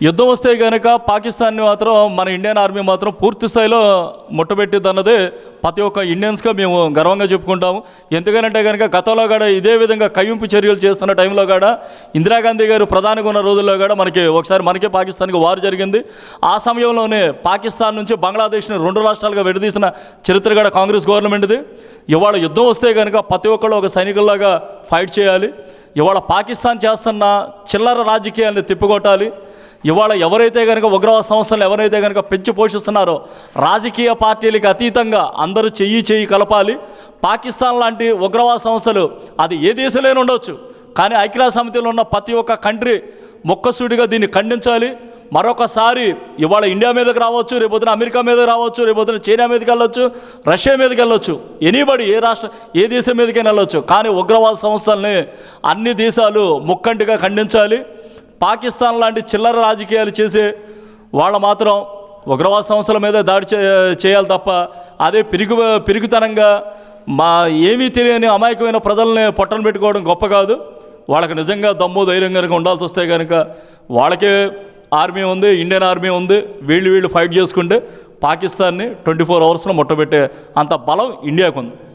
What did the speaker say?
యుద్ధం వస్తే కనుక పాకిస్తాన్ని మాత్రం మన ఇండియన్ ఆర్మీ మాత్రం పూర్తి స్థాయిలో ముట్టబెట్టింది అన్నది ప్రతి ఒక్క ఇండియన్స్గా మేము గర్వంగా చెప్పుకుంటాము. ఎందుకనంటే కనుక గతంలో కూడా ఇదే విధంగా కయ్యింపు చర్యలు చేస్తున్న టైంలో కూడా ఇందిరాగాంధీ గారు ప్రధానిగా ఉన్న రోజుల్లో కూడా మనకే పాకిస్తాన్కి వారు జరిగింది. ఆ సమయంలోనే పాకిస్తాన్ నుంచి బంగ్లాదేశ్ని 2 రాష్ట్రాలుగా విడదీసిన చరిత్ర కూడా కాంగ్రెస్ గవర్నమెంట్ది. ఇవాళ యుద్ధం వస్తే కనుక ప్రతి ఒక్కళ్ళు ఒక సైనికుల్లాగా ఫైట్ చేయాలి. ఇవాళ పాకిస్తాన్ చేస్తున్న చిల్లర రాజకీయాలను తిప్పికొట్టాలి. ఇవాళ ఎవరైతే కనుక ఉగ్రవాద సంస్థలు ఎవరైతే కనుక పెంచి పోషిస్తున్నారో రాజకీయ పార్టీలకు అతీతంగా అందరూ చెయ్యి కలపాలి. పాకిస్తాన్ లాంటి ఉగ్రవాద సంస్థలు అది ఏ దేశంలోనే ఉండొచ్చు, కానీ ఐక్యరాజ్య సమితిలో ఉన్న ప్రతి ఒక్క కంట్రీ మొక్కసూడిగా దీన్ని ఖండించాలి. మరొకసారి ఇవాళ ఇండియా మీదకి రావచ్చు, రేపొద్దున అమెరికా మీదకి రావచ్చు, రేపొద్దున చైనా మీదకి వెళ్ళొచ్చు, రష్యా మీదకి వెళ్ళొచ్చు, ఎనీబడి ఏ దేశం మీదకైనా వెళ్ళొచ్చు. కానీ ఉగ్రవాద సంస్థల్ని అన్ని దేశాలు ముక్కంటిగా ఖండించాలి. పాకిస్తాన్ లాంటి చిల్లర రాజకీయాలు చేసే వాళ్ళు మాత్రం ఉగ్రవాద సంస్థల మీద దాడి చేయాలి తప్ప అదే పిరుగుతనంగా ఏమీ తెలియని అమాయకమైన ప్రజల్ని పొట్టను పెట్టుకోవడం గొప్ప కాదు. వాళ్ళకి నిజంగా దమ్ము ధైర్యం కనుక ఉండాల్సి వస్తే కనుక వాళ్ళకే ఆర్మీ ఉంది, ఇండియన్ ఆర్మీ ఉంది. వీళ్ళు ఫైట్ చేసుకుంటే పాకిస్తాన్ని 24 అవర్స్లో ముట్టబెట్టే అంత బలం ఇండియాకు ఉంది.